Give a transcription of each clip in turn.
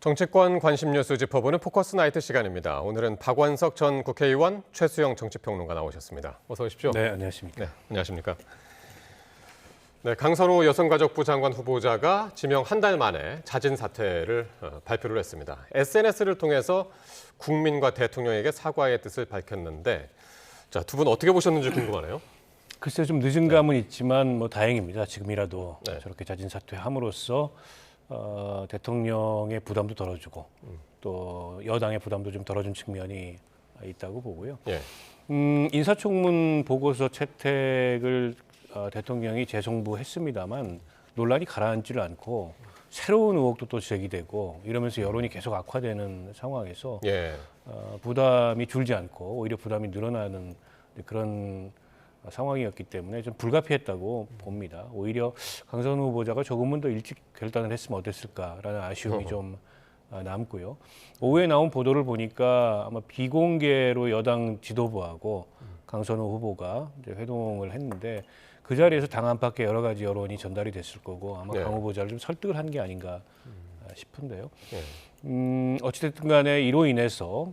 정치권 관심 뉴스 짚어보는 포커스 나이트 시간입니다. 오늘은 박원석 전 국회의원, 최수영 정치평론가 나오셨습니다. 어서 오십시오. 네, 안녕하십니까. 네, 안녕하십니까. 네, 강선우 여성가족부 장관 후보자가 지명 한 달 만에 자진 사퇴를 발표를 했습니다. SNS를 통해서 국민과 대통령에게 사과의 뜻을 밝혔는데, 자, 두 분 어떻게 보셨는지 궁금하네요. 글쎄요, 좀 늦은 감은 있지만 뭐 다행입니다. 지금이라도 네. 저렇게 자진 사퇴함으로써 대통령의 부담도 덜어주고 또 여당의 부담도 좀 덜어준 측면이 있다고 보고요. 예. 인사청문 보고서 채택을 대통령이 재송부했습니다만 논란이 가라앉지를 않고 새로운 의혹도 또 제기되고 이러면서 여론이 계속 악화되는 상황에서 예. 부담이 줄지 않고 오히려 부담이 늘어나는 그런 상황이었기 때문에 좀 불가피했다고 봅니다. 오히려 강선우 후보자가 조금은 더 일찍 결단을 했으면 어땠을까라는 아쉬움이 좀 남고요. 오후에 나온 보도를 보니까 아마 비공개로 여당 지도부하고 강선우 후보가 이제 회동을 했는데 그 자리에서 당 안팎의 여러 가지 여론이 전달이 됐을 거고 아마 네. 강 후보자를 좀 설득을 한 게 아닌가 싶은데요. 예. 어찌됐든 간에 이로 인해서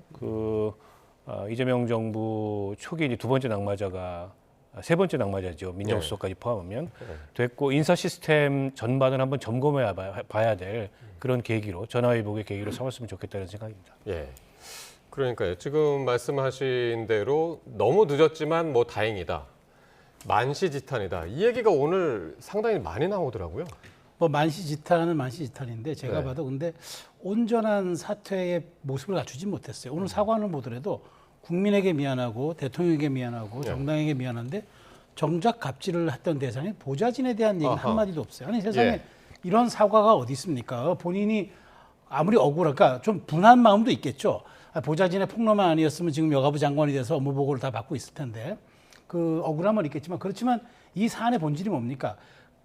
이재명 정부 초기 이제 두 번째 낙마자가 세 번째 낙마자죠. 민정수석까지 포함하면 됐고 인사 시스템 전반을 한번 점검해 봐야 될 그런 계기로 전화위복의 계기로 삼았으면 좋겠다는 생각입니다. 예. 그러니까요. 지금 말씀하신 대로 너무 늦었지만 뭐 다행이다. 만시지탄이다. 이 얘기가 오늘 상당히 많이 나오더라고요. 뭐 만시지탄은 만시지탄인데 제가 네. 봐도 근데 온전한 사퇴의 모습을 갖추지 못했어요. 오늘 사과는 보더라도 국민에게 미안하고 대통령에게 미안하고 네. 정당에게 미안한데 정작 갑질을 했던 대상이 보좌진에 대한 얘기는 아하. 한마디도 없어요. 아니 세상에 예. 이런 사과가 어디 있습니까? 본인이 아무리 억울할까 좀 분한 마음도 있겠죠. 보좌진의 폭로만 아니었으면 지금 여가부 장관이 돼서 업무 보고를 다 받고 있을 텐데 그 억울함은 있겠지만 그렇지만 이 사안의 본질이 뭡니까?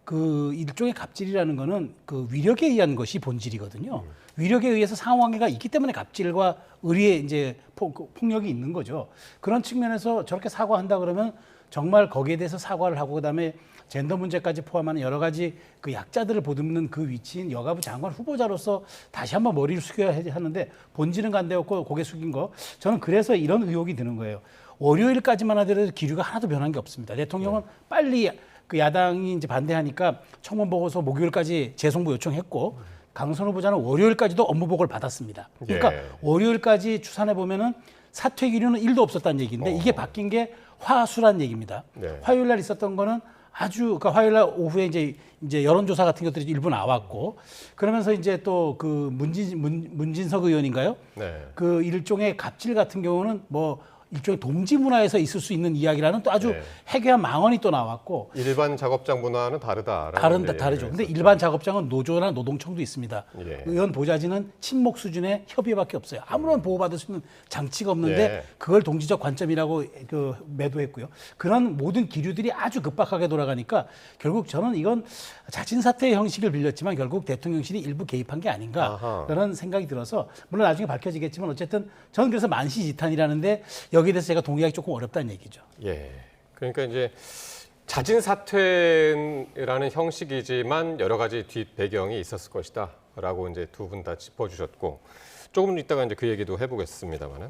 그 일종의 갑질이라는 거는 그 위력에 의한 것이 본질이거든요. 위력에 의해서 상황이 있기 때문에 갑질과 의리의 이제 폭력이 있는 거죠. 그런 측면에서 저렇게 사과한다 그러면 정말 거기에 대해서 사과를 하고 그다음에 젠더 문제까지 포함하는 여러 가지 그 약자들을 보듬는 그 위치인 여가부 장관 후보자로서 다시 한번 머리를 숙여야 하는데 본질은 간대였고 고개 숙인 거 저는 그래서 이런 의혹이 드는 거예요. 월요일까지만 하더라도 기류가 하나도 변한 게 없습니다. 대통령은 빨리 그 야당이 이제 반대하니까 청문 보고서 목요일까지 재송부 요청했고 강선우 후보자는 월요일까지도 업무 보고를 받았습니다. 그러니까 예. 월요일까지 추산해 보면은 사퇴 기류는 1도 없었다는 얘기인데 이게 바뀐 게 화수란 얘기입니다. 네. 화요일 날 있었던 거는 아주 그러니까 화요일 날 오후에 이제 여론조사 같은 것들이 일부 나왔고 그러면서 이제 또 그 문진석 의원인가요? 네. 그 일종의 갑질 같은 경우는 뭐 일종의 동지 문화에서 있을 수 있는 이야기라는 또 아주 네. 해괴한 망언이 또 나왔고 일반 작업장 문화는 다르다라는 다르죠. 근데 얘기를 일반 작업장은 노조나 노동청도 있습니다. 예. 의원 보좌진은 친목 수준의 협의밖에 없어요. 아무런 보호받을 수 있는 장치가 없는데 예. 그걸 동지적 관점이라고 그 매도했고요. 그런 모든 기류들이 아주 급박하게 돌아가니까 결국 저는 이건 자진 사퇴의 형식을 빌렸지만 결국 대통령실이 일부 개입한 게 아닌가 아하. 그런 생각이 들어서 물론 나중에 밝혀지겠지만 어쨌든 저는 그래서 만시지탄이라는데 여기에 대해서 제가 동의하기 조금 어렵다는 얘기죠. 예. 그러니까 이제 자진 사퇴라는 형식이지만 여러 가지 뒷 배경이 있었을 것이다라고 이제 두 분 다 짚어주셨고 조금 이따가 이제 그 얘기도 해보겠습니다만은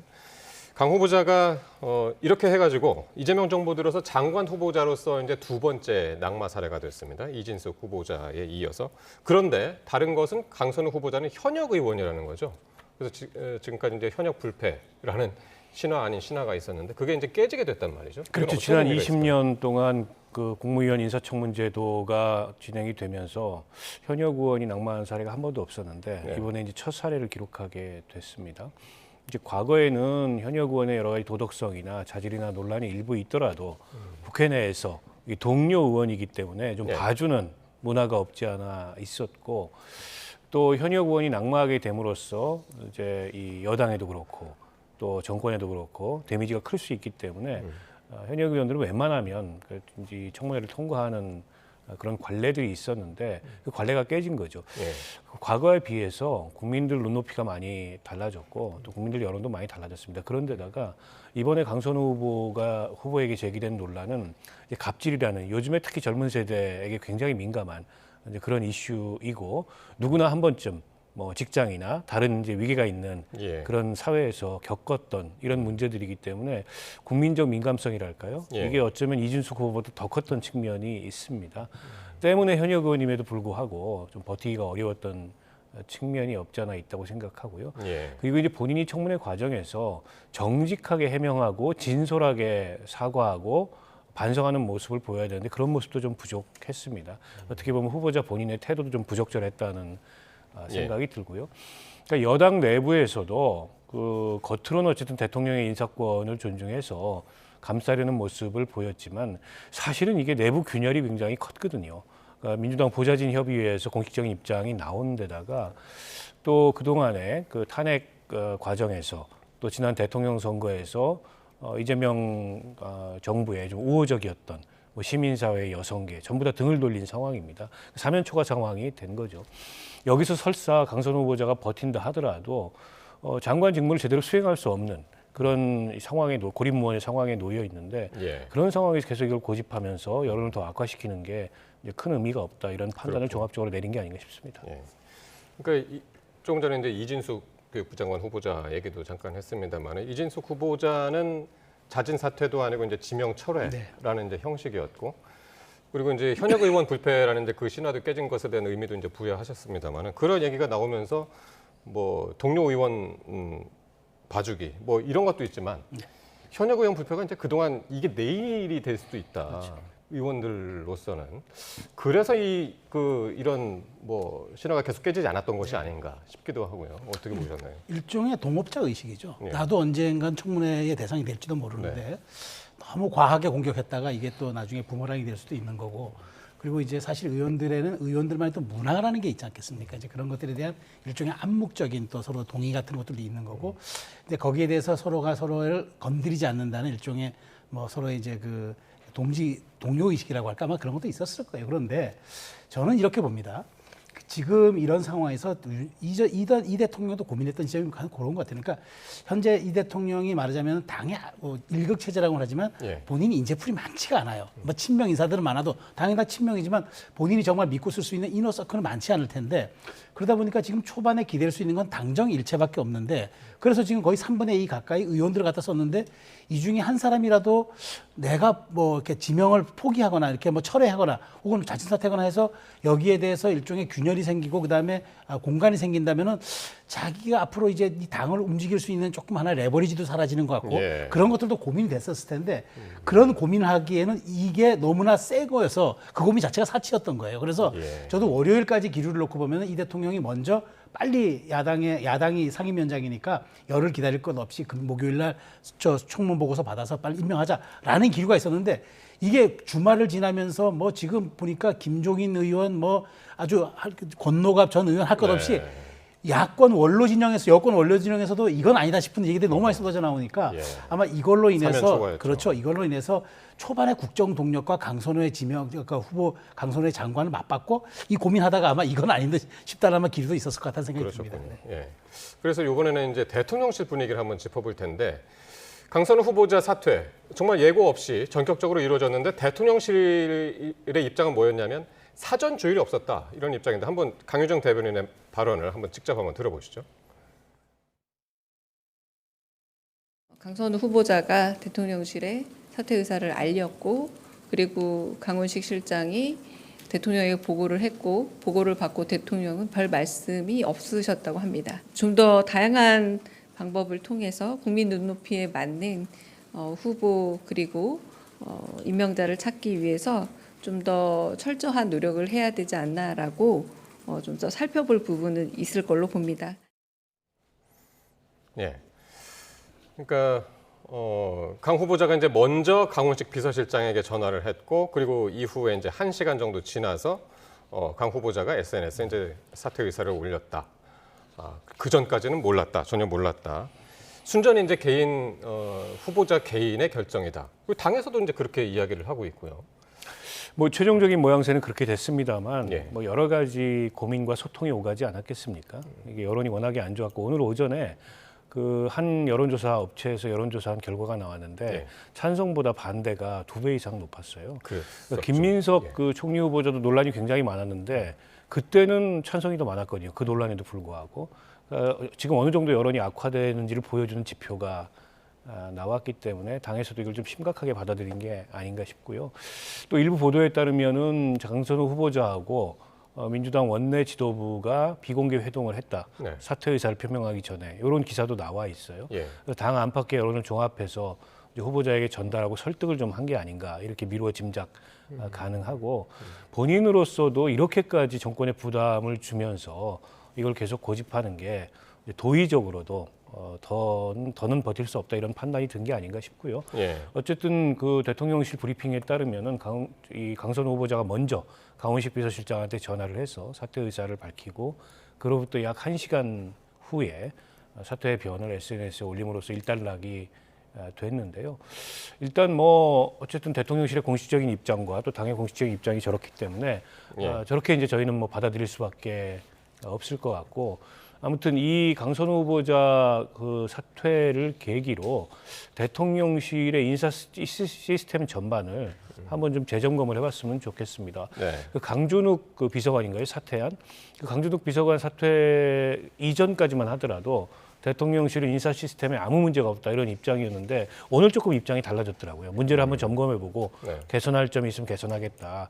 강 후보자가 이렇게 해가지고 이재명 정부 들어서 장관 후보자로서 이제 두 번째 낙마 사례가 됐습니다. 이진숙 후보자에 이어서 그런데 다른 것은 강선우 후보자는 현역 의원이라는 거죠. 그래서 지금까지 이제 현역 불패라는 신화 아닌 신화가 있었는데 그게 이제 깨지게 됐단 말이죠. 그렇죠. 지난 20년 동안 그 국무위원 인사청문 제도가 진행이 되면서 현역 의원이 낙마한 사례가 한 번도 없었는데 네. 이번에 이제 첫 사례를 기록하게 됐습니다. 이제 과거에는 현역 의원의 여러 가지 도덕성이나 자질이나 논란이 일부 있더라도 국회 내에서 이 동료 의원이기 때문에 좀 네. 봐주는 문화가 없지 않아 있었고 또 현역 의원이 낙마하게 됨으로써 이제 이 여당에도 그렇고 또 정권에도 그렇고 데미지가 클 수 있기 때문에 현역 의원들은 웬만하면 이 청문회를 통과하는 그런 관례들이 있었는데 그 관례가 깨진 거죠. 예. 과거에 비해서 국민들 눈높이가 많이 달라졌고 또 국민들 여론도 많이 달라졌습니다. 그런데다가 이번에 강선우 후보에게 제기된 논란은 이제 갑질이라는 요즘에 특히 젊은 세대에게 굉장히 민감한 이제 그런 이슈이고 누구나 한 번쯤 뭐 직장이나 다른 이제 위기가 있는 예. 그런 사회에서 겪었던 이런 문제들이기 때문에 국민적 민감성이랄까요? 예. 이게 어쩌면 이준석 후보보다 더 컸던 측면이 있습니다. 때문에 현역 의원임에도 불구하고 좀 버티기가 어려웠던 측면이 없지 않아 있다고 생각하고요. 예. 그리고 이제 본인이 청문회 과정에서 정직하게 해명하고 진솔하게 사과하고 반성하는 모습을 보여야 되는데 그런 모습도 좀 부족했습니다. 어떻게 보면 후보자 본인의 태도도 좀 부적절했다는 생각이 들고요. 그러니까 여당 내부에서도 그 겉으로는 어쨌든 대통령의 인사권을 존중해서 감싸려는 모습을 보였지만 사실은 이게 내부 균열이 굉장히 컸거든요. 그러니까 민주당 보좌진 협의회에서 공식적인 입장이 나온 데다가 또 그동안에 그 탄핵 과정에서 또 지난 대통령 선거에서 이재명 정부의 좀 우호적이었던 뭐 시민사회, 여성계 전부 다 등을 돌린 상황입니다. 사면초가 상황이 된 거죠. 여기서 설사 강선호 후보자가 버틴다 하더라도 장관 직무를 제대로 수행할 수 없는 그런 상황에 고립무원의 상황에 놓여 있는데 예. 그런 상황에서 계속 이걸 고집하면서 여론을 더 악화시키는 게 이제 큰 의미가 없다 이런 판단을 그렇군요. 종합적으로 내린 게 아닌가 싶습니다. 예. 그러니까 조금 전에 이제 이진숙 교육부 장관 후보자 얘기도 잠깐 했습니다만 이진숙 후보자는 자진 사퇴도 아니고 이제 지명 철회라는 이제 형식이었고 그리고 이제 현역 의원 불패라는 이제 그 신화도 깨진 것에 대한 의미도 이제 부여하셨습니다만 그런 얘기가 나오면서 뭐 동료 의원 봐주기 뭐 이런 것도 있지만 현역 의원 불패가 이제 그동안 이게 내일이 될 수도 있다. 그렇죠. 의원들로서는 그래서 이런 뭐 신화가 계속 깨지지 않았던 것이 아닌가 싶기도 하고요. 어떻게 보셨나요? 일종의 동업자 의식이죠. 예. 나도 언젠간 청문회의 대상이 될지도 모르는데 너무 과하게 공격했다가 이게 또 나중에 부메랑이 될 수도 있는 거고 그리고 이제 사실 의원들에는 의원들만의 또 문화라는 게 있지 않겠습니까? 이제 그런 것들에 대한 일종의 암묵적인 또 서로 동의 같은 것들도 있는 거고 근데 거기에 대해서 서로가 서로를 건드리지 않는다는 일종의 뭐 서로 이제 그 동료 의식이라고 할까 아마 그런 것도 있었을 거예요. 그런데 저는 이렇게 봅니다. 지금 이런 상황에서 이 대통령도 고민했던 지점이 그런 것 같아요. 그러니까 현재 이 대통령이 말하자면 당의 일극체제라고는 하지만 예. 본인이 인재풀이 많지가 않아요. 뭐 친명 인사들은 많아도 당연히 다 친명이지만 본인이 정말 믿고 쓸 수 있는 이너서클은 많지 않을 텐데 그러다 보니까 지금 초반에 기댈 수 있는 건 당정 일체밖에 없는데 그래서 지금 거의 3분의 2 가까이 의원들을 갖다 썼는데 이 중에 한 사람이라도 내가 뭐 이렇게 지명을 포기하거나 이렇게 뭐 철회하거나 혹은 자진 사퇴하거나 해서 여기에 대해서 일종의 균열이 생기고 그다음에 공간이 생긴다면은 자기가 앞으로 이제 이 당을 움직일 수 있는 조금 하나의 레버리지도 사라지는 것 같고 예. 그런 것들도 고민이 됐었을 텐데 그런 고민을 하기에는 이게 너무나 세 거여서 그 고민 자체가 사치였던 거예요. 그래서 예. 저도 월요일까지 기류를 놓고 보면 이 대통령이 먼저 빨리 야당이 상임위원장이니까 열흘 기다릴 것 없이 목요일 날 저 청문 보고서 받아서 빨리 임명하자라는 기류가 있었는데 이게 주말을 지나면서 뭐 지금 보니까 김종인 의원 뭐 아주 권노갑 전 의원 할 것 없이 야권 원로 진영에서 여권 원로 진영에서도 이건 아니다 싶은 얘기들이 너무 많이 쏟아져 나오니까 예. 아마 이걸로 인해서 사면초가였죠. 그렇죠. 이걸로 인해서 초반에 국정 동력과 강선호의 지명 그러니까 후보 강선호의 장관을 맞받고 이 고민하다가 아마 이건 아닌데 싶다는 아마 기류도 있었을 것 같다는 생각이 듭니다. 그러셨군요. 예. 그래서 이번에는 이제 대통령실 분위기를 한번 짚어볼 텐데 강선호 후보자 사퇴 정말 예고 없이 전격적으로 이루어졌는데 대통령실의 입장은 뭐였냐면 사전 조율이 없었다 이런 입장인데 한번 강효정 대변인의 발언을 한번 직접 한번 들어보시죠. 강선우 후보자가 대통령실에 사퇴 의사를 알렸고 그리고 강훈식 실장이 대통령에게 보고를 했고 보고를 받고 대통령은 별 말씀이 없으셨다고 합니다. 좀 더 다양한 방법을 통해서 국민 눈높이에 맞는 후보 그리고 임명자를 찾기 위해서 좀 더 철저한 노력을 해야 되지 않나라고 좀 더 살펴볼 부분은 있을 걸로 봅니다. 예. 그러니까 강 후보자가 이제 먼저 강훈식 비서실장에게 전화를 했고 그리고 이후에 이제 1시간 정도 지나서 강 후보자가 SNS에 이제 사퇴 의사를 올렸다. 그 전까지는 몰랐다. 전혀 몰랐다. 순전히 이제 개인 후보자 개인의 결정이다. 그리고 당에서도 이제 그렇게 이야기를 하고 있고요. 뭐 최종적인 모양새는 그렇게 됐습니다만 예. 뭐 여러 가지 고민과 소통이 오가지 않았겠습니까? 이게 여론이 워낙에 안 좋았고 오늘 오전에 그 한 여론조사 업체에서 여론조사한 결과가 나왔는데 예. 찬성보다 반대가 2배 이상 높았어요. 그렇죠. 김민석 예. 그 총리 후보자도 논란이 굉장히 많았는데 그때는 찬성이 더 많았거든요. 그 논란에도 불구하고 지금 어느 정도 여론이 악화되는지를 보여주는 지표가 나왔기 때문에 당에서도 이걸 좀 심각하게 받아들인 게 아닌가 싶고요. 또 일부 보도에 따르면은 강선우 후보자하고 민주당 원내 지도부가 비공개 회동을 했다. 네. 사퇴 의사를 표명하기 전에 이런 기사도 나와 있어요. 예. 그래서 당 안팎의 여론을 종합해서 이제 후보자에게 전달하고 설득을 좀 한 게 아닌가 이렇게 미루어 짐작 가능하고 본인으로서도 이렇게까지 정권에 부담을 주면서 이걸 계속 고집하는 게 이제 도의적으로도 더는 버틸 수 없다 이런 판단이 든 게 아닌가 싶고요. 예. 어쨌든 그 대통령실 브리핑에 따르면은 강선우 후보자가 먼저 강훈식 비서실장한테 전화를 해서 사퇴 의사를 밝히고 그로부터 약 1시간 후에 사퇴의 변을 SNS에 올림으로써 일단락이 됐는데요. 일단 뭐 어쨌든 대통령실의 공식적인 입장과 또 당의 공식적인 입장이 저렇기 때문에 예. 저렇게 이제 저희는 뭐 받아들일 수밖에 없을 것 같고 아무튼 이 강선우 후보자 그 사퇴를 계기로 대통령실의 인사 시스템 전반을 한번 좀 재점검을 해봤으면 좋겠습니다. 네. 그 강준욱 그 비서관인가요? 사퇴한 그 강준욱 비서관 사퇴 이전까지만 하더라도 대통령실의 인사 시스템에 아무 문제가 없다 이런 입장이었는데 오늘 조금 입장이 달라졌더라고요. 문제를 한번 점검해보고 네. 개선할 점이 있으면 개선하겠다.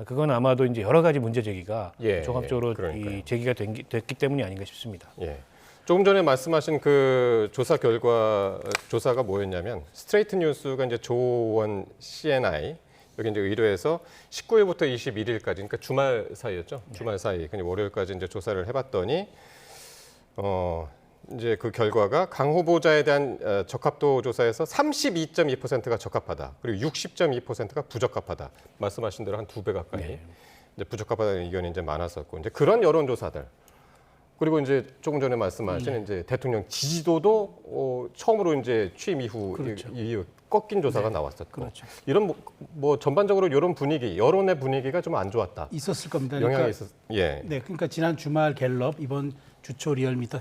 그건 아마도 이제 여러 가지 문제 제기가 예, 종합적으로 그러니까요. 이 제기가 됐기 때문이 아닌가 싶습니다. 예. 조금 전에 말씀하신 그 조사 결과 조사가 뭐였냐면 스트레이트 뉴스가 이제 조원 CNI 여기 이제 의뢰해서 19일부터 21일까지 그러니까 주말 사이였죠. 주말 사이 그냥 월요일까지 이제 조사를 해봤더니 이제 그 결과가 강 후보자에 대한 적합도 조사에서 32.2%가 적합하다. 그리고 60.2%가 부적합하다. 말씀하신 대로 한 2배 가까이 이제 부적합하다는 의견이 이제 많았었고 이제 그런 여론조사들 그리고 이제 조금 전에 말씀하신 이제 대통령 지지도도 처음으로 이제 취임 이후 이후 꺾인 조사가 나왔었고 그렇죠. 이런 뭐 전반적으로 이런 분위기 여론의 분위기가 좀 안 좋았다. 있었을 겁니다. 영향이 있었. 예. 네, 그러니까 지난 주말 갤럽 이번 주초 리얼미터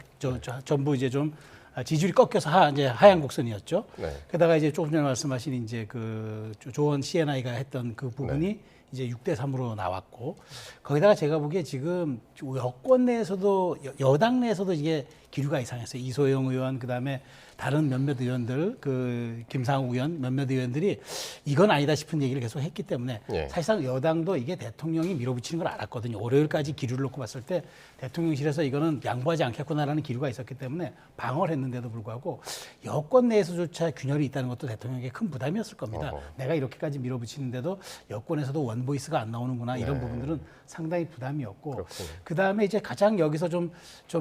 전부 이제 좀 지지율이 꺾여서 이제 하향 곡선이었죠. 네. 게다가 이제 조금 전에 말씀하신 이제 그 조원 CNI가 했던 그 부분이 이제 6대3으로 나왔고 거기다가 제가 보기에 지금 여권 내에서도 여당 내에서도 이게 기류가 이상했어요. 이소영 의원 그다음에 다른 몇몇 의원들 그 김상욱 의원 몇몇 의원들이 이건 아니다 싶은 얘기를 계속 했기 때문에 예. 사실상 여당도 이게 대통령이 밀어붙이는 걸 알았거든요. 월요일까지 기류를 놓고 봤을 때 대통령실에서 이거는 양보하지 않겠구나라는 기류가 있었기 때문에 방어를 했는데도 불구하고 여권 내에서조차 균열이 있다는 것도 대통령에게 큰 부담이었을 겁니다. 내가 이렇게까지 밀어붙이는데도 여권에서도 원보이스가 안 나오는구나 이런 부분들은 상당히 부담이었고 그다음에 이제 가장 여기서 좀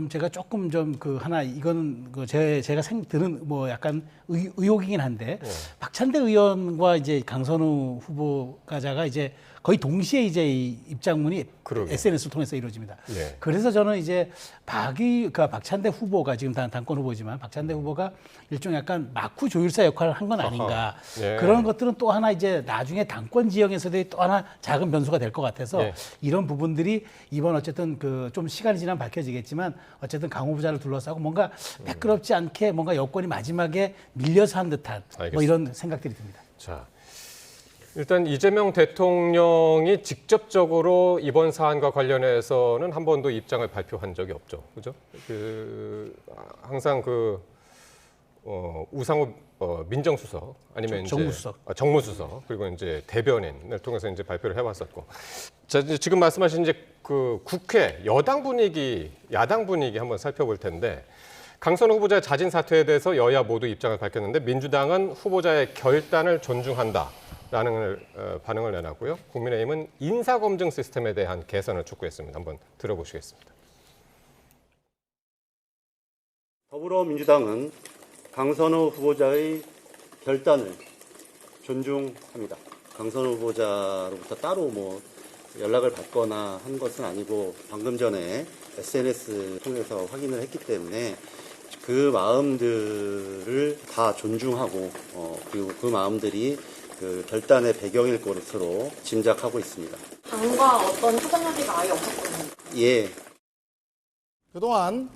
제가 조금 좀 그 하나 이거는 그 제가 들은 뭐 약간 의혹이긴 한데 박찬대 의원과 이제 강선우 후보가자가 이제 거의 동시에 이제 이 입장문이 그러게요. SNS를 통해서 이루어집니다. 예. 그래서 저는 이제 그러니까 박찬대 후보가 지금 당권 후보지만 박찬대 후보가 일종 약간 마쿠 조율사 역할을 한 건 아닌가. 예. 그런 것들은 또 하나 이제 나중에 당권 지형에서도 또 하나 작은 변수가 될 것 같아서 예. 이런 부분들이 이번 어쨌든 그 좀 시간이 지나면 밝혀지겠지만 어쨌든 강 후보자를 둘러싸고 뭔가 매끄럽지 않게 뭔가 여권이 마지막에 밀려서 한 듯한 뭐 알겠습니다. 이런 생각들이 듭니다. 자, 일단 이재명 대통령이 직접적으로 이번 사안과 관련해서는 한 번도 입장을 발표한 적이 없죠, 그죠? 항상 우상호 민정수석 아니면 정무수석. 이제 정무수석 그리고 이제 대변인을 통해서 이제 발표를 해왔었고, 자 이제 지금 말씀하신 이제 그 국회 여당 분위기, 야당 분위기 한번 살펴볼 텐데. 강선우 후보자의 자진 사퇴에 대해서 여야 모두 입장을 밝혔는데 민주당은 후보자의 결단을 존중한다라는 반응을 내놨고요. 국민의힘은 인사검증 시스템에 대한 개선을 촉구했습니다. 한번 들어보시겠습니다. 더불어민주당은 강선우 후보자의 결단을 존중합니다. 강선우 후보자로부터 따로 뭐 연락을 받거나 한 것은 아니고 방금 전에 SNS 통해서 확인을 했기 때문에 그 마음들을 다 존중하고 그리고 그 마음들이 그 결단의 배경일 것으로 짐작하고 있습니다. 당과 어떤 협상 협의가 아예 없었거든요. 예. 그동안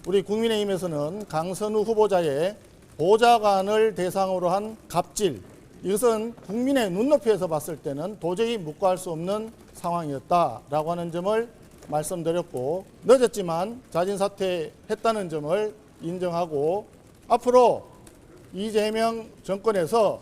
우리 국민의힘에서는 강선우 후보자의 보좌관을 대상으로 한 갑질, 이것은 국민의 눈높이에서 봤을 때는 도저히 묵과할 수 없는 상황이었다라고 하는 점을 말씀드렸고 늦었지만 자진 사퇴했다는 점을 인정하고 앞으로 이재명 정권에서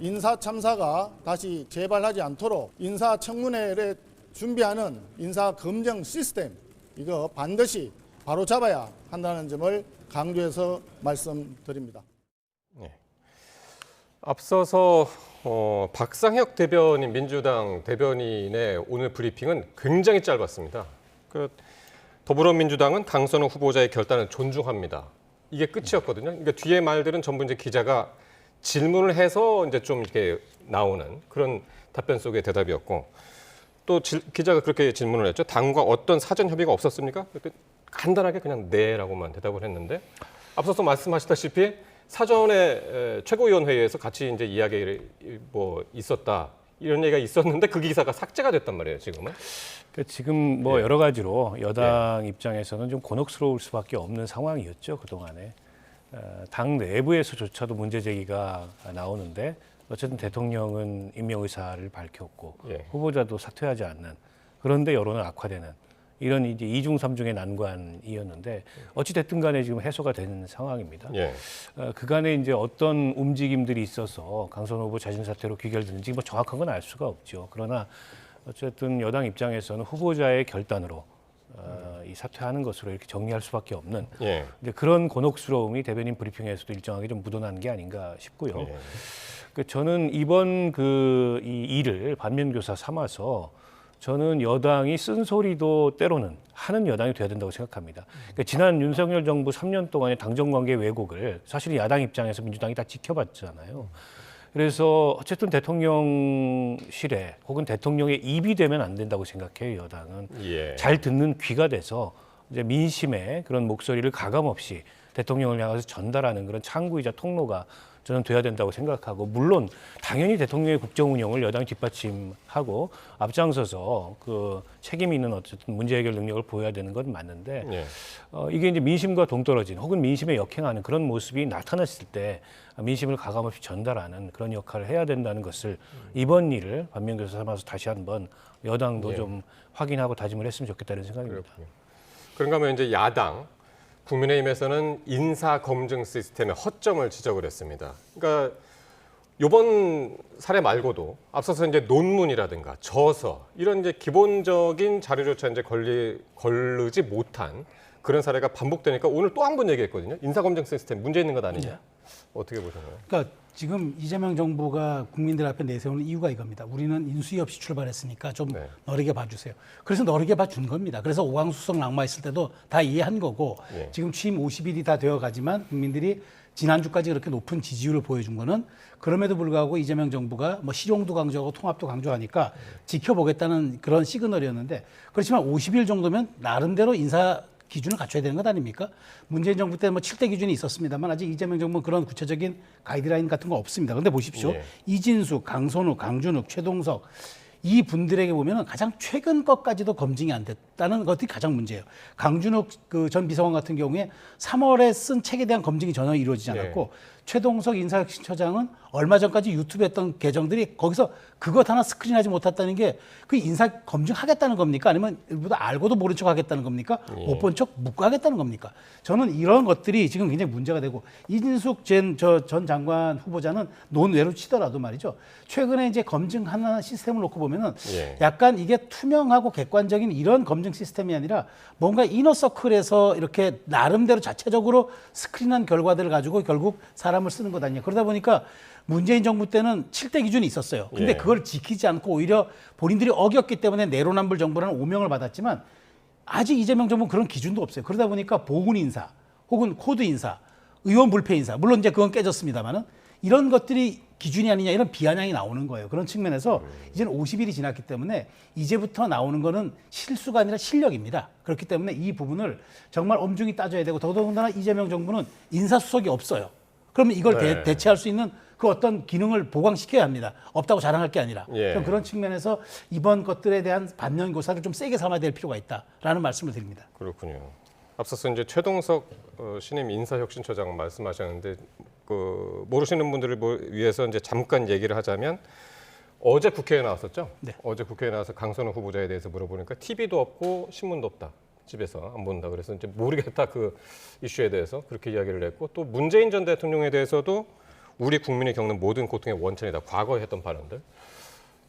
인사 참사가 다시 재발하지 않도록 인사청문회를 준비하는 인사검증 시스템 이거 반드시 바로잡아야 한다는 점을 강조해서 말씀드립니다. 네. 앞서서 박상혁 대변인, 민주당 대변인의 오늘 브리핑은 굉장히 짧았습니다. 더불어민주당은 강선우 후보자의 결단을 존중합니다. 이게 끝이었거든요. 그러니까 뒤에 말들은 전부 이제 기자가 질문을 해서 이제 좀 이렇게 나오는 그런 답변 속의 대답이었고, 또 기자가 그렇게 질문을 했죠. 당과 어떤 사전 협의가 없었습니까? 간단하게 그냥 네라고만 대답을 했는데, 앞서서 말씀하셨다시피 사전에 최고위원회의에서 같이 이제 이야기를 뭐 있었다 이런 얘기가 있었는데 그 기사가 삭제가 됐단 말이에요. 지금은. 그러니까 지금 뭐 여러 가지로 여당 입장에서는 좀 곤혹스러울 수밖에 없는 상황이었죠, 그동안에. 당 내부에서조차도 문제 제기가 나오는데 어쨌든 대통령은 임명 의사를 밝혔고 후보자도 사퇴하지 않는, 그런데 여론은 악화되는 이런 이제 이중 삼중의 난관이었는데 어찌 됐든 간에 지금 해소가 된 상황입니다. 그간에 이제 어떤 움직임들이 있어서 강선우 후보 자진 사퇴로 귀결되는지 뭐 정확한 건 알 수가 없죠. 그러나 어쨌든 여당 입장에서는 후보자의 결단으로 이 사퇴하는 것으로 이렇게 정리할 수밖에 없는 이제 그런 곤혹스러움이 대변인 브리핑에서도 일정하게 좀 묻어난 게 아닌가 싶고요. 저는 이번 이 일을 반면교사 삼아서 저는 여당이 쓴소리도 때로는 하는 여당이 돼야 된다고 생각합니다. 그러니까 지난 윤석열 정부 3년 동안의 당정관계 왜곡을 사실 야당 입장에서 민주당이 다 지켜봤잖아요. 그래서 어쨌든 대통령실에 혹은 대통령의 입이 되면 안 된다고 생각해요, 여당은. 잘 듣는 귀가 돼서 이제 민심의 그런 목소리를 가감없이 대통령을 향해서 전달하는 그런 창구이자 통로가 저는 돼야 된다고 생각하고, 물론 당연히 대통령의 국정 운영을 여당이 뒷받침하고 앞장서서 그 책임 있는 어쨌든 문제 해결 능력을 보여야 되는 건 맞는데 이게 이제 민심과 동떨어진 혹은 민심에 역행하는 그런 모습이 나타났을 때 민심을 가감없이 전달하는 그런 역할을 해야 된다는 것을 이번 일을 반면교사 삼아서 다시 한번 여당도 좀 확인하고 다짐을 했으면 좋겠다는 생각입니다. 그렇군요. 그런가 하면 이제 야당 국민의힘에서는 인사 검증 시스템의 허점을 지적을 했습니다. 그러니까 이번 사례 말고도 앞서서 이제 논문이라든가 저서 이런 이제 기본적인 자료조차 이제 걸르지 못한 그런 사례가 반복되니까 오늘 또 한 번 얘기했거든요. 인사 검증 시스템 문제 있는 것 아니냐? 어떻게 보셨나요? 그러니까 지금 이재명 정부가 국민들 앞에 내세우는 이유가 이겁니다. 우리는 인수위 없이 출발했으니까 좀 너르게 봐주세요. 그래서 너르게 봐준 겁니다. 그래서 오광수성 낙마했을 때도 다 이해한 거고 지금 취임 50일이 다 되어가지만 국민들이 지난주까지 그렇게 높은 지지율을 보여준 거는 그럼에도 불구하고 이재명 정부가 뭐 실용도 강조하고 통합도 강조하니까 지켜보겠다는 그런 시그널이었는데, 그렇지만 50일 정도면 나름대로 인사 기준을 갖춰야 되는 것 아닙니까? 문재인 정부 때는 뭐 7대 기준이 있었습니다만 아직 이재명 정부는 그런 구체적인 가이드라인 같은 거 없습니다. 그런데 보십시오. 이진숙, 강선우, 강준욱, 최동석 이 분들에게 보면은 가장 최근 것까지도 검증이 안 됐다는 것이 가장 문제예요. 강준욱 그 전 비서관 같은 경우에 3월에 쓴 책에 대한 검증이 전혀 이루어지지 않았고 최동석 인사혁신처장은 얼마 전까지 유튜브에 했던 계정들이 거기서 그것 하나 스크린하지 못했다는 게 그 인사 검증하겠다는 겁니까? 아니면 일부러 알고도 모른 척 하겠다는 겁니까? 못 본 척 묻고 하겠다는 겁니까? 저는 이런 것들이 지금 굉장히 문제가 되고, 이진숙 전 장관 후보자는 논외로 치더라도 말이죠. 최근에 이제 검증하는 시스템을 놓고 보면은 약간 이게 투명하고 객관적인 이런 검증 시스템이 아니라 뭔가 이너서클에서 이렇게 나름대로 자체적으로 스크린한 결과들을 가지고 결국 사람을 쓰는 것 아니냐. 그러다 보니까 문재인 정부 때는 7대 기준이 있었어요. 근데 그걸 지키지 않고 오히려 본인들이 어겼기 때문에 내로남불 정부라는 오명을 받았지만 아직 이재명 정부는 그런 기준도 없어요. 그러다 보니까 보훈 인사 혹은 코드 인사, 의원 불패 인사, 물론 이제 그건 깨졌습니다만은 이런 것들이 기준이 아니냐 이런 비아냥이 나오는 거예요. 그런 측면에서 이제는 50일이 지났기 때문에 이제부터 나오는 거는 실수가 아니라 실력입니다. 그렇기 때문에 이 부분을 정말 엄중히 따져야 되고, 더더군다나 이재명 정부는 인사수석이 없어요. 그러면 이걸 대체할 수 있는 그 어떤 기능을 보강시켜야 합니다. 없다고 자랑할 게 아니라. 그런 측면에서 이번 것들에 대한 반면교사를 좀 세게 삼아야 될 필요가 있다라는 말씀을 드립니다. 그렇군요. 앞서서 이제 최동석 신임 인사혁신처장 말씀하셨는데 그 모르시는 분들을 위해서 이제 잠깐 얘기를 하자면 어제 국회에 나왔었죠. 네. 어제 국회에 나와서 강선우 후보자에 대해서 물어보니까 TV도 없고 신문도 없다. 집에서 안 본다. 그래서 이제 모르겠다 그 이슈에 대해서 그렇게 이야기를 했고 또 문재인 전 대통령에 대해서도 우리 국민이 겪는 모든 고통의 원천이다. 과거에 했던 발언들.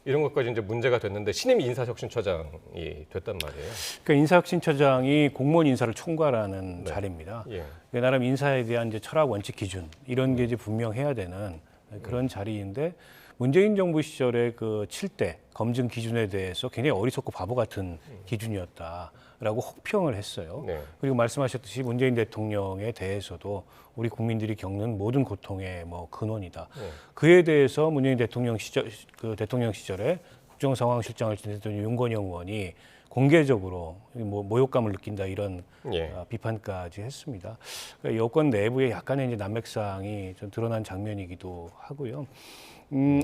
이런 것까지 이제 문제가 됐는데 신임 인사혁신처장이 됐단 말이에요. 그러니까 인사혁신처장이 공무원 인사를 총괄하는 네. 자리입니다. 예. 나름 인사에 대한 이제 철학 원칙 기준 이런 게 이제 분명해야 되는 그런 자리인데 문재인 정부 시절에 그 7대 검증 기준에 대해서 굉장히 어리석고 바보 같은 기준이었다라고 혹평을 했어요. 네. 그리고 말씀하셨듯이 문재인 대통령에 대해서도 우리 국민들이 겪는 모든 고통의 뭐 근원이다. 네. 그에 대해서 문재인 대통령 시절에 국정상황실장을 지냈던 윤건영 의원이 공개적으로 뭐 모욕감을 느낀다 이런 예. 비판까지 했습니다. 그러니까 여권 내부에 약간의 이제 난맥상이 좀 드러난 장면이기도 하고요.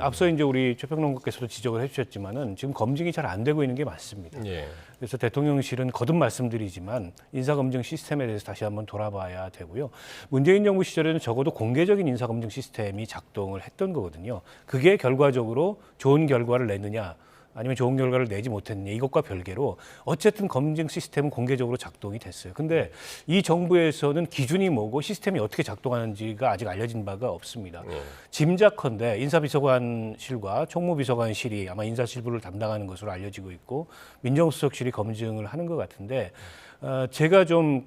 앞서 이제 우리 최평론가께서도 지적을 해주셨지만은 지금 검증이 잘 안 되고 있는 게 맞습니다. 예. 그래서 대통령실은 거듭 말씀드리지만 인사검증 시스템에 대해서 다시 한번 돌아봐야 되고요. 문재인 정부 시절에는 적어도 공개적인 인사검증 시스템이 작동을 했던 거거든요. 그게 결과적으로 좋은 결과를 냈느냐 아니면 좋은 결과를 내지 못했느냐 이것과 별개로 어쨌든 검증 시스템은 공개적으로 작동이 됐어요. 근데 이 정부에서는 기준이 뭐고 시스템이 어떻게 작동하는지가 아직 알려진 바가 없습니다. 짐작컨대 인사비서관실과 총무비서관실이 아마 인사실부를 담당하는 것으로 알려지고 있고 민정수석실이 검증을 하는 것 같은데 제가 좀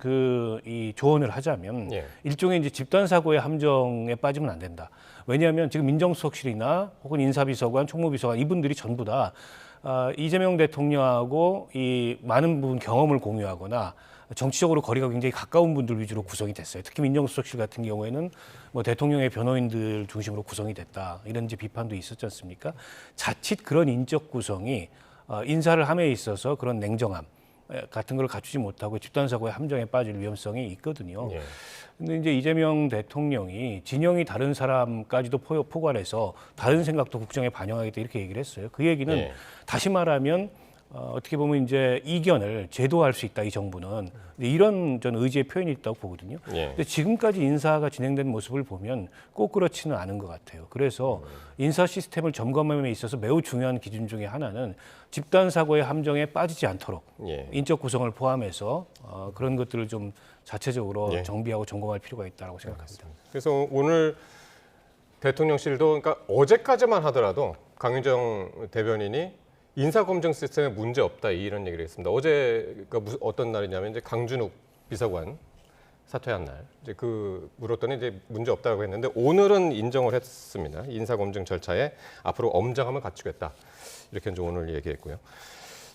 이 조언을 하자면 예. 일종의 이제 집단 사고의 함정에 빠지면 안 된다. 왜냐하면 지금 민정수석실이나 혹은 인사비서관, 총무비서관 이분들이 전부 다 이재명 대통령하고 이 많은 부분 경험을 공유하거나 정치적으로 거리가 굉장히 가까운 분들 위주로 구성이 됐어요. 특히 민정수석실 같은 경우에는 뭐 대통령의 변호인들 중심으로 구성이 됐다. 이런 이제 비판도 있었지 않습니까? 자칫 그런 인적 구성이 인사를 함에 있어서 그런 냉정함 같은 걸 갖추지 못하고 집단 사고의 함정에 빠질 위험성이 있거든요. 예. 근데 이제 이재명 대통령이 진영이 다른 사람까지도 포괄해서 다른 생각도 국정에 반영하겠다 이렇게 얘기를 했어요. 그 얘기는 예. 다시 말하면 어떻게 보면 이제 이견을 제도할 수 있다 이 정부는 이런 전 의지의 표현이 있다고 보거든요. 예. 근데 지금까지 인사가 진행된 모습을 보면 꼭 그렇지는 않은 것 같아요. 그래서 인사 시스템을 점검함에 있어서 매우 중요한 기준 중에 하나는 집단 사고의 함정에 빠지지 않도록 예. 인적 구성을 포함해서 그런 것들을 좀 자체적으로 예. 정비하고 점검할 필요가 있다고 생각합니다. 그래서 오늘 대통령실도 그러니까 어제까지만 하더라도 강윤정 대변인이 인사검증 시스템에 문제 없다 이런 얘기를 했습니다. 어제 그러니까 어떤 날이냐면 이제 강준욱 비서관 사퇴한 날 이제 그 물었더니 이제 문제 없다고 했는데 오늘은 인정을 했습니다. 인사검증 절차에 앞으로 엄정함을 갖추겠다 이렇게 이제 오늘 얘기했고요.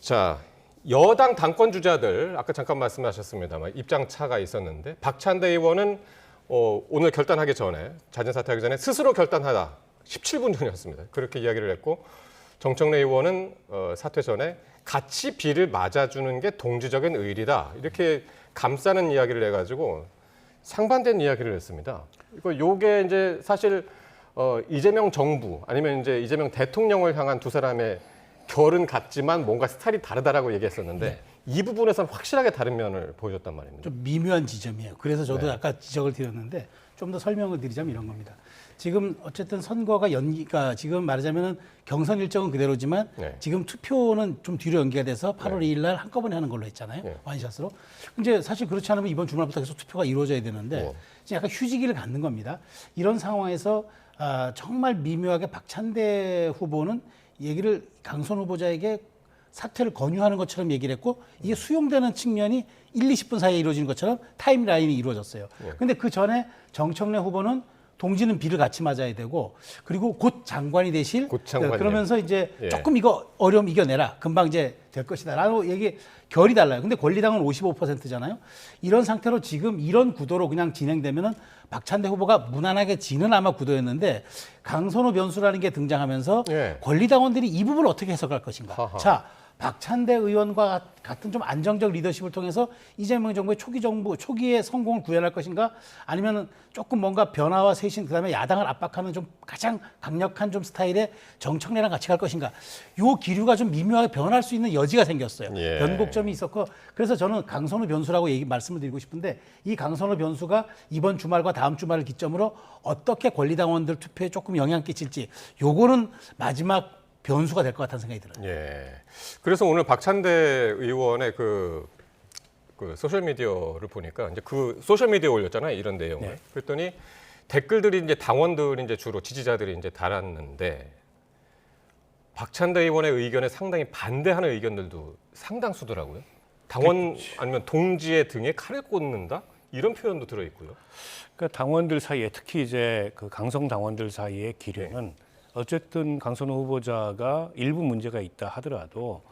자 여당 당권 주자들 아까 잠깐 말씀하셨습니다만 입장 차가 있었는데 박찬대 의원은 오늘 결단하기 전에 자진 사퇴하기 전에 스스로 결단하다 17분 전이었습니다. 그렇게 이야기를 했고. 정청래 의원은 사퇴 전에 같이 비를 맞아주는 게 동지적인 의리다 이렇게 감싸는 이야기를 해가지고 상반된 이야기를 했습니다. 요게 이제 사실 이재명 정부 아니면 이제 이재명 대통령을 향한 두 사람의 결은 같지만 뭔가 스타일이 다르다라고 얘기했었는데 네. 이 부분에서는 확실하게 다른 면을 보여줬단 말입니다. 좀 미묘한 지점이에요. 그래서 저도 네. 아까 지적을 드렸는데 좀 더 설명을 드리자면 이런 겁니다. 지금 어쨌든 선거가 연기가 지금 말하자면은 경선 일정은 그대로지만 네. 지금 투표는 좀 뒤로 연기가 돼서 8월 2일 날 한꺼번에 하는 걸로 했잖아요. 네. 완샷으로. 이제 사실 그렇지 않으면 이번 주말부터 계속 투표가 이루어져야 되는데 네. 지금 약간 휴지기를 갖는 겁니다. 이런 상황에서 정말 미묘하게 박찬대 후보는 얘기를 강선 후보자에게 사퇴를 권유하는 것처럼 얘기를 했고 이게 수용되는 측면이 1, 20분 사이에 이루어지는 것처럼 타임라인이 이루어졌어요. 근데 그 전에 정청래 후보는 동지는 비를 같이 맞아야 되고 그리고 곧 장관이 되실 곧 장관님. 그러면서 이제 예. 조금 이거 어려움 이겨내라. 금방 이제 될 것이다. 라고 얘기 결이 달라요. 근데 권리당은 55%잖아요. 이런 상태로 지금 이런 구도로 그냥 진행되면은 박찬대 후보가 무난하게 지는 아마 구도였는데 강선우 변수라는 게 등장하면서 예. 권리당원들이 이 부분을 어떻게 해석할 것인가. 하하. 자, 박찬대 의원과 같은 좀 안정적 리더십을 통해서 이재명 정부의 초기의 성공을 구현할 것인가 아니면 조금 뭔가 변화와 쇄신 그다음에 야당을 압박하는 좀 가장 강력한 좀 스타일의 정청래랑 같이 갈 것인가 요 기류가 좀 미묘하게 변할 수 있는 여지가 생겼어요. 예. 변곡점이 있었고 그래서 저는 강선우 변수라고 말씀을 드리고 싶은데 이 강선우 변수가 이번 주말과 다음 주말을 기점으로 어떻게 권리당원들 투표에 조금 영향 끼칠지 요거는 마지막 변수가 될 것 같다는 생각이 들어요. 예. 그래서 오늘 박찬대 의원의 그 소셜 미디어를 보니까 이제 그 소셜 미디어에 올렸잖아요. 이런 내용을. 네. 그랬더니 댓글들이 이제 당원들이 이제 주로 지지자들이 이제 달았는데 박찬대 의원의 의견에 상당히 반대하는 의견들도 상당수더라고요. 당원 아니면 동지의 등에 칼을 꽂는다 이런 표현도 들어 있고요. 그러니까 당원들 사이에 특히 이제 그 강성 당원들 사이의 기류는 어쨌든 강선호 후보자가 일부 문제가 있다 하더라도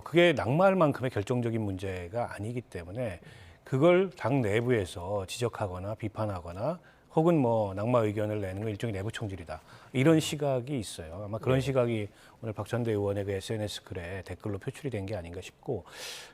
그게 낙마할 만큼의 결정적인 문제가 아니기 때문에 그걸 당 내부에서 지적하거나 비판하거나 혹은 뭐 낙마 의견을 내는 건 일종의 내부 총질이다. 이런 시각이 있어요. 아마 그런 시각이 오늘 박찬대 의원의 그 SNS 글에 댓글로 표출이 된 게 아닌가 싶고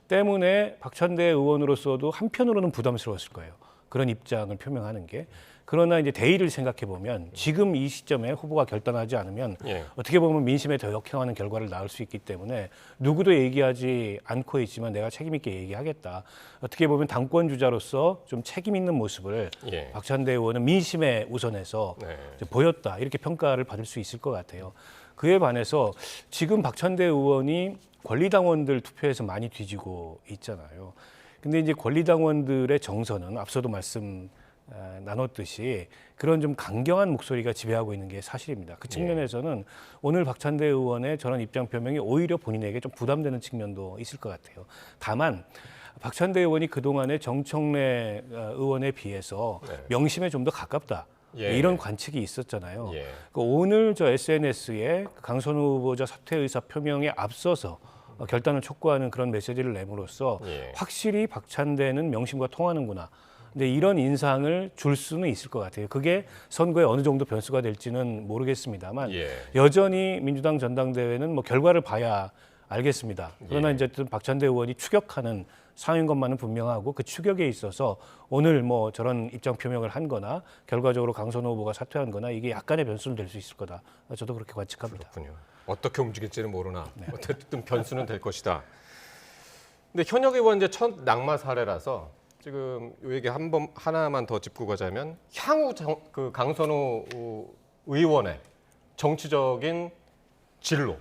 때문에 박찬대 의원으로서도 한편으로는 부담스러웠을 거예요. 그런 입장을 표명하는 게. 그러나 이제 대의를 생각해 보면 지금 이 시점에 후보가 결단하지 않으면 예. 어떻게 보면 민심에 더 역행하는 결과를 낳을 수 있기 때문에 누구도 얘기하지 않고 있지만 내가 책임 있게 얘기하겠다. 어떻게 보면 당권 주자로서 좀 책임 있는 모습을 예. 박찬대 의원은 민심에 우선해서 네. 이제 보였다. 이렇게 평가를 받을 수 있을 것 같아요. 그에 반해서 지금 박찬대 의원이 권리당원들 투표에서 많이 뒤지고 있잖아요. 근데 이제 권리당원들의 정서는 앞서도 나눴듯이 그런 좀 강경한 목소리가 지배하고 있는 게 사실입니다. 그 측면에서는 오늘 박찬대 의원의 저런 입장 표명이 오히려 본인에게 좀 부담되는 측면도 있을 것 같아요. 다만 박찬대 의원이 그동안의 정청래 의원에 비해서 명심에 좀 더 가깝다. 예. 이런 관측이 있었잖아요. 예. 오늘 저 SNS에 강선호 후보자 사퇴 의사 표명에 앞서서 결단을 촉구하는 그런 메시지를 내므로써 예. 확실히 박찬대는 명심과 통하는구나. 근데 이런 인상을 줄 수는 있을 것 같아요. 그게 선거에 어느 정도 변수가 될지는 모르겠습니다만 예. 여전히 민주당 전당대회는 뭐 결과를 봐야 알겠습니다. 그러나 예. 이제 박찬대 의원이 추격하는 상인 것만은 분명하고 그 추격에 있어서 오늘 뭐 저런 입장 표명을 한 거나 결과적으로 강선호 후보가 사퇴한 거나 이게 약간의 변수는 될 수 있을 거다. 저도 그렇게 관측합니다. 그렇군요. 어떻게 움직일지는 모르나 어쨌든 변수는 될 것이다. 근데 현역 의원 이제 첫 낙마 사례라서 지금 요 얘기 하나만 더 짚고 가자면 향후 그 강선호 의원의 정치적인 진로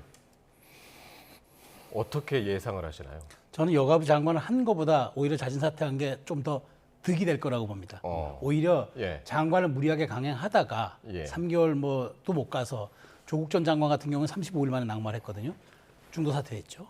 어떻게 예상을 하시나요? 저는 여가부 장관을 한 것보다 오히려 자진 사퇴한 게 좀 더 득이 될 거라고 봅니다. 오히려 예. 장관을 무리하게 강행하다가 예. 3개월 뭐 또 못 가서 조국 전 장관 같은 경우는 35일 만에 낙마를 했거든요. 중도 사퇴했죠.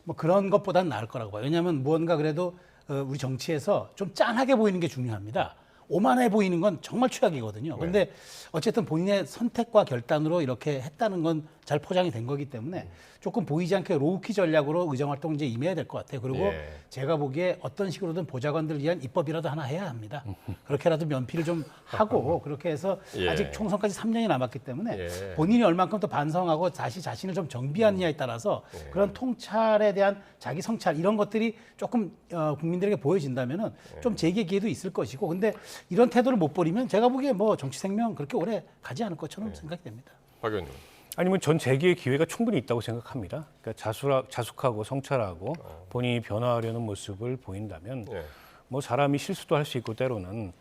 뭐 그런 것보다는 나을 거라고 봐요. 왜냐하면 무언가 그래도 우리 정치에서 좀 짠하게 보이는 게 중요합니다. 오만해 보이는 건 정말 최악이거든요. 그런데 어쨌든 본인의 선택과 결단으로 이렇게 했다는 건 잘 포장이 된 거기 때문에 조금 보이지 않게 로우키 전략으로 의정활동 이제 임해야 될 것 같아요. 그리고 예. 제가 보기에 어떤 식으로든 보좌관들을 위한 입법이라도 하나 해야 합니다. 그렇게라도 면피를 좀 하고 그렇게 해서 예. 아직 총선까지 3년이 남았기 때문에 예. 본인이 본인이 얼만큼 더 반성하고 다시 자신을 좀 정비하느냐에 따라서 그런 통찰에 대한 자기 성찰 이런 것들이 조금 국민들에게 보여진다면은 좀 재개 기회도 있을 것이고 근데 이런 태도를 못 버리면 제가 보기에 뭐 정치 생명 그렇게 오래 가지 않을 것처럼 생각이 됩니다. 박 의원님. 아니면 전 재기의 기회가 충분히 있다고 생각합니다. 그러니까 자숙하고 성찰하고 본인이 변화하려는 모습을 보인다면 예. 뭐 사람이 실수도 할 수 있고 때로는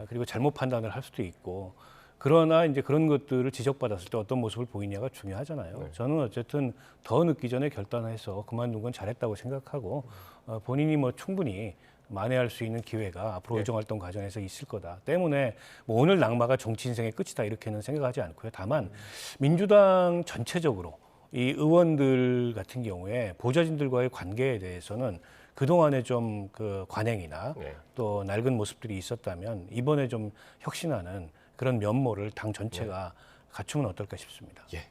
그리고 잘못 판단을 할 수도 있고 그러나 이제 그런 것들을 지적받았을 때 어떤 모습을 보이냐가 중요하잖아요. 저는 어쨌든 더 늦기 전에 결단해서 그만둔 건 잘했다고 생각하고 본인이 뭐 충분히 만회할 수 있는 기회가 앞으로 의정활동 과정에서 있을 거다. 때문에 뭐 오늘 낙마가 정치 인생의 끝이다 이렇게는 생각하지 않고요. 다만 민주당 전체적으로 이 의원들 같은 경우에 보좌진들과의 관계에 대해서는 그동안에 좀 그 관행이나 또 낡은 모습들이 있었다면 이번에 좀 혁신하는 그런 면모를 당 전체가 갖추면 어떨까 싶습니다. 예.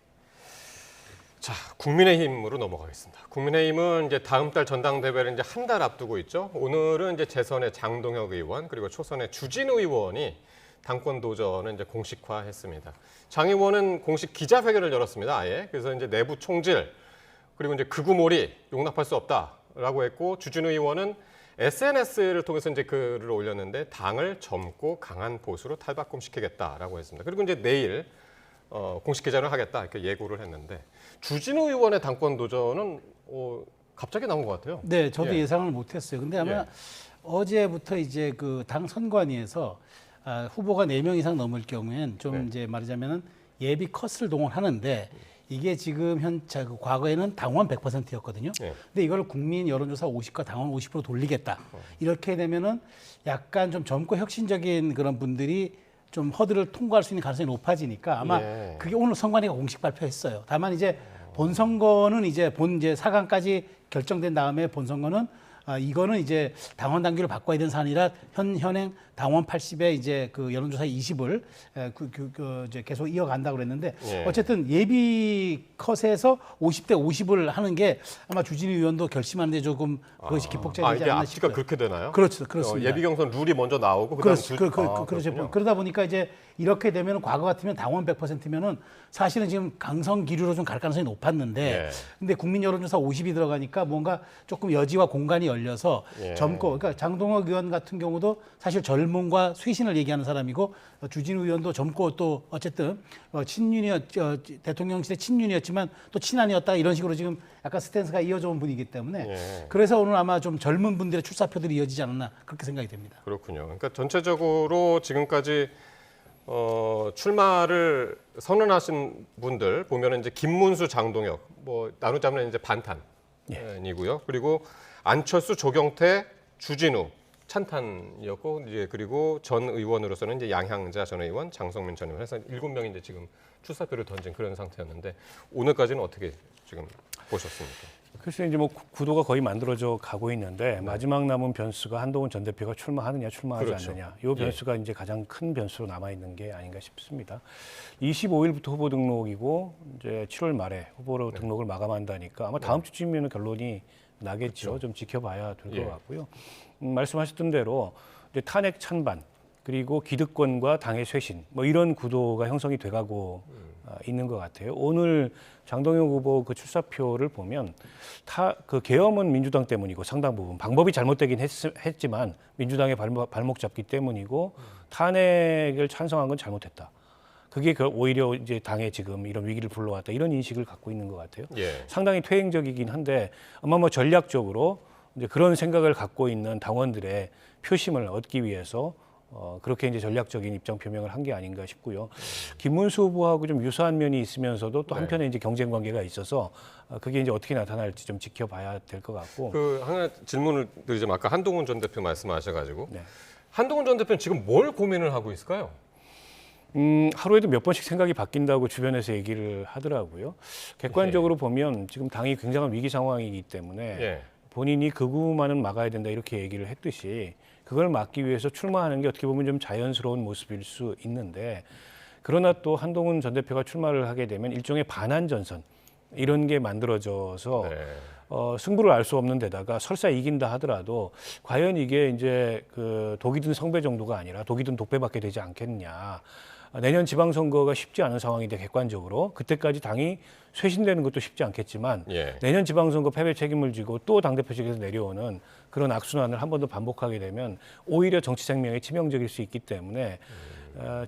자, 국민의힘으로 넘어가겠습니다. 국민의힘은 이제 다음 달 전당대회를 이제 한 달 앞두고 있죠. 오늘은 이제 재선의 장동혁 의원 그리고 초선의 주진우 의원이 당권 도전을 이제 공식화했습니다. 장 의원은 공식 기자회견을 열었습니다. 아예 그래서 이제 내부 총질 그리고 이제 극우몰이 용납할 수 없다라고 했고 주진우 의원은 SNS를 통해서 이제 글을 올렸는데 당을 젊고 강한 보수로 탈바꿈시키겠다라고 했습니다. 그리고 이제 내일 공식 기자를 하겠다 이렇게 예고를 했는데 주진우 의원의 당권 도전은 갑자기 나온 것 같아요. 네, 저도 예상을 못했어요. 근데 아마 예. 어제부터 이제 그 당 선관위에서 후보가 4명 이상 넘을 경우엔 좀 이제 말하자면은 예비 컷을 동원하는데 이게 지금 과거에는 당원 100%였거든요. 네. 근데 이걸 국민 여론조사 50과 당원 50% 돌리겠다. 이렇게 되면은 약간 좀 젊고 혁신적인 그런 분들이 좀 허들을 통과할 수 있는 가능성이 높아지니까 아마 예. 그게 오늘 선관위가 공식 발표했어요. 다만 이제 본선거는 이제 4강까지 결정된 다음에 본선거는 이거는 이제 당원 당규를 바꿔야 되는 사안이라 현행 당원 80에 이제 그 여론조사 20을 이제 계속 이어간다고 그랬는데 예. 어쨌든 예비 컷에서 50대 50을 하는 게 아마 주진우 의원도 결심하는데 조금 그것이 기폭제되지 이게 않나 앞뒤가 싶어요. 그렇게 되나요? 그렇죠, 그렇습니다. 예비 경선 룰이 먼저 나오고 그다음 그렇죠. 그렇군요. 그러다 보니까 이제 이렇게 되면 과거 같으면 당원 100%면은 사실은 지금 강성 기류로 좀 갈 가능성이 높았는데 예. 근데 국민 여론조사 50이 들어가니까 뭔가 조금 여지와 공간이 열려서 예. 젊고 그러니까 장동혁 의원 같은 경우도 사실 젊음과 쇄신을 얘기하는 사람이고 주진우 의원도 젊고 또 어쨌든 대통령실의 친윤이었지만 또 친한이었다 이런 식으로 지금 약간 스탠스가 이어져 온 분이기 때문에 예. 그래서 오늘 아마 좀 젊은 분들의 출사표들이 이어지지 않았나 그렇게 생각이 됩니다. 그렇군요. 그러니까 전체적으로 지금까지 출마를 선언하신 분들 보면은 이제 김문수, 장동혁 뭐 나누자면 이제 반탄이고요. 그리고 안철수, 조경태, 주진우 찬탄이었고 이제 그리고 전 의원으로서는 이제 양향자 전 의원, 장성민 전 의원 해서 7명이 이제 지금 출사표를 던진 그런 상태였는데 오늘까지는 어떻게 지금 보셨습니까? 글쎄 이제 뭐 구도가 거의 만들어져 가고 있는데 마지막 남은 변수가 한동훈 전 대표가 출마하느냐 출마하지 그렇죠. 않느냐 이 변수가 이제 가장 큰 변수로 남아 있는 게 아닌가 싶습니다. 25일부터 후보 등록이고 이제 7월 말에 후보로 등록을 마감한다니까 아마 다음 주쯤이면 결론이 나겠죠. 좀 지켜봐야 될 것 예. 같고요. 말씀하셨던 대로 이제 탄핵 찬반 그리고 기득권과 당의 쇄신 뭐 이런 구도가 형성이 돼가고 있는 것 같아요. 오늘 장동혁 후보 그 출사표를 보면 그 계엄은 민주당 때문이고 상당 부분 방법이 잘못되긴 했지만 민주당의 발목 잡기 때문이고 탄핵을 찬성한 건 잘못했다. 그게 오히려 이제 당에 지금 이런 위기를 불러왔다 이런 인식을 갖고 있는 것 같아요. 예. 상당히 퇴행적이긴 한데 아마 뭐 전략적으로 이제 그런 생각을 갖고 있는 당원들의 표심을 얻기 위해서 그렇게 이제 전략적인 입장 표명을 한 게 아닌가 싶고요. 김문수 후보하고 좀 유사한 면이 있으면서도 또 한편에 이제 경쟁 관계가 있어서 그게 이제 어떻게 나타날지 좀 지켜봐야 될 것 같고. 그 하나 질문을 드리자면 아까 한동훈 전 대표 말씀하셔가지고 네. 한동훈 전 대표는 지금 뭘 고민을 하고 있을까요? 하루에도 몇 번씩 생각이 바뀐다고 주변에서 얘기를 하더라고요. 객관적으로 보면 지금 당이 굉장한 위기 상황이기 때문에 예. 본인이 극우만은 막아야 된다 이렇게 얘기를 했듯이 그걸 막기 위해서 출마하는 게 어떻게 보면 좀 자연스러운 모습일 수 있는데 그러나 또 한동훈 전 대표가 출마를 하게 되면 일종의 반환 전선 이런 게 만들어져서 네. 승부를 알 수 없는 데다가 설사 이긴다 하더라도 과연 이게 이제 그 독이 든 성배 정도가 아니라 독이 든 독배밖에 되지 않겠느냐. 내년 지방선거가 쉽지 않은 상황인데 객관적으로 그때까지 당이 쇄신되는 것도 쉽지 않겠지만 예. 내년 지방선거 패배 책임을 지고 또 당대표직에서 내려오는 그런 악순환을 한 번 더 반복하게 되면 오히려 정치 생명에 치명적일 수 있기 때문에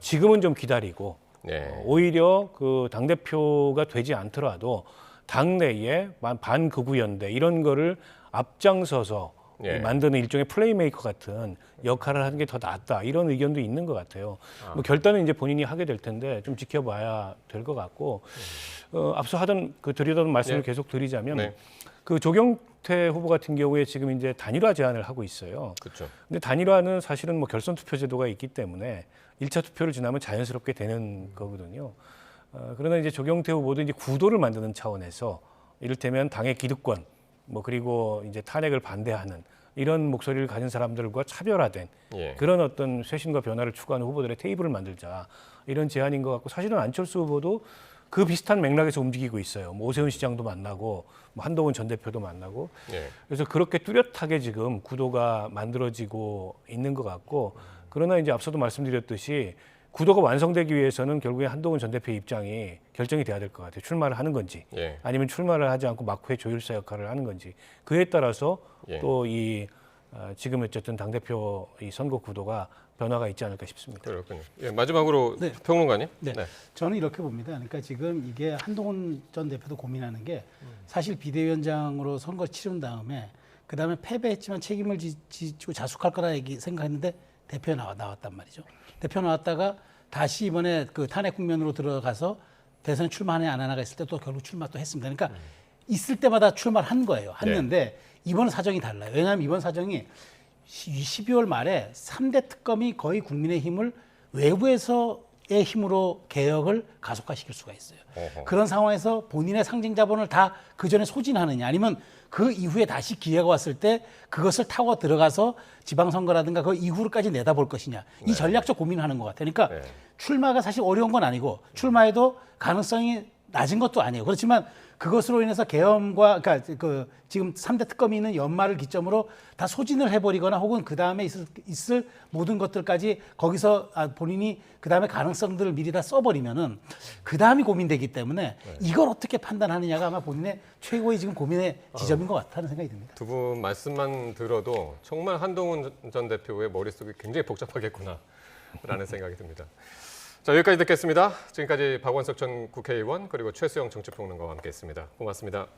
지금은 좀 기다리고 네. 오히려 그 당대표가 되지 않더라도 당내에 반극우 연대 이런 거를 앞장서서 예. 만드는 일종의 플레이메이커 같은 역할을 하는 게 더 낫다 이런 의견도 있는 것 같아요. 뭐 결단은 이제 본인이 하게 될 텐데 좀 지켜봐야 될 것 같고 앞서 하던 그 드리던 말씀을 네. 계속 드리자면 네. 그 조경태 후보 같은 경우에 지금 이제 단일화 제안을 하고 있어요. 그렇죠. 근데 단일화는 사실은 뭐 결선 투표 제도가 있기 때문에 1차 투표를 지나면 자연스럽게 되는 거거든요. 그러나 이제 조경태 후보도 이제 구도를 만드는 차원에서 이를테면 당의 기득권 뭐 그리고 이제 탄핵을 반대하는 이런 목소리를 가진 사람들과 차별화된 예. 그런 어떤 쇄신과 변화를 추구하는 후보들의 테이블을 만들자 이런 제안인 것 같고 사실은 안철수 후보도 그 비슷한 맥락에서 움직이고 있어요. 뭐 오세훈 시장도 만나고 뭐 한동훈 전 대표도 만나고 예. 그래서 그렇게 뚜렷하게 지금 구도가 만들어지고 있는 것 같고 그러나 이제 앞서도 말씀드렸듯이 구도가 완성되기 위해서는 결국에 한동훈 전 대표의 입장이 결정이 돼야 될 것 같아요. 출마를 하는 건지 예. 아니면 출마를 하지 않고 막후의 조율사 역할을 하는 건지 그에 따라서 예. 또 이 지금 어쨌든 당대표 이 선거 구도가 변화가 있지 않을까 싶습니다. 그렇군요. 예, 마지막으로 네. 평론가님. 네. 저는 이렇게 봅니다. 그러니까 지금 이게 한동훈 전 대표도 고민하는 게 사실 비대위원장으로 선거 치른 다음에 그 다음에 패배했지만 책임을 지고 자숙할 거라 생각했는데 대표 나왔단 말이죠. 대표 나왔다가 다시 이번에 그 탄핵 국면으로 들어가서 대선에 출마하냐 안 하냐가 있을 때 또 결국 출마 또 했습니다. 그러니까 있을 때마다 출마를 한 거예요. 했는데 이번 사정이 달라요. 왜냐하면 이번 사정이 12월 말에 3대 특검이 거의 국민의힘을 외부에서의 힘으로 개혁을 가속화시킬 수가 있어요. 어허. 그런 상황에서 본인의 상징 자본을 다 그 전에 소진하느냐 아니면 그 이후에 다시 기회가 왔을 때 그것을 타고 들어가서 지방선거라든가 그 이후로까지 내다볼 것이냐. 이 전략적 고민을 하는 것 같아요. 그러니까 네. 출마가 사실 어려운 건 아니고 출마해도 가능성이 낮은 것도 아니에요. 그렇지만 그것으로 인해서 계엄과 그러니까 그 지금 3대 특검이 있는 연말을 기점으로 다 소진을 해버리거나 혹은 그 다음에 있을 모든 것들까지 거기서 본인이 그 다음에 가능성들을 미리 다 써버리면은 그 다음이 고민되기 때문에 이걸 어떻게 판단하느냐가 아마 본인의 최고의 지금 고민의 지점인 것 같다는 생각이 듭니다. 두 분 말씀만 들어도 정말 한동훈 전 대표의 머릿속이 굉장히 복잡하겠구나라는 생각이 듭니다. 자, 여기까지 듣겠습니다. 지금까지 박원석 전 국회의원 그리고 최수영 정치평론가와 함께했습니다. 고맙습니다.